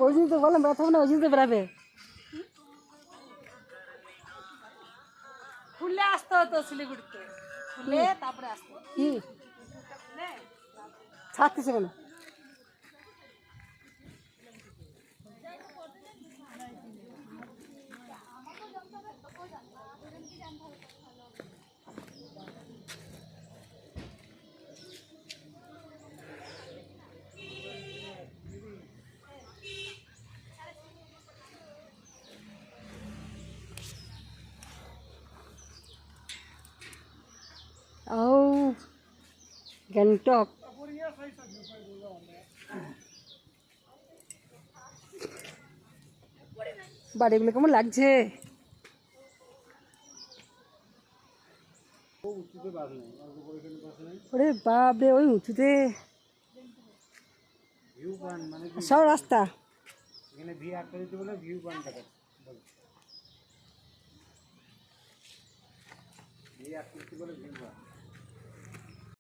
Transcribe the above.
ওই জন্য তো বললাম ব্যথা না, ওই জন্য তো বেড়াবে। খুললে আসতে হতো শিলিগুড়িতে, খুলে তারপরে আসতে হতো। কি ছাড়তেছে কেন? ও গ্যাংটক বাড়িগুলো কেমন লাগছে? ওরে বাপরে, ওই উঁচুতে সব রাস্তা। এখানে ভি আটটা দিতে বলে ভিউ পয়েন্ট দেখাচ্ছে, ভি আটটা দিতে বলে ভিউ পয়েন্ট।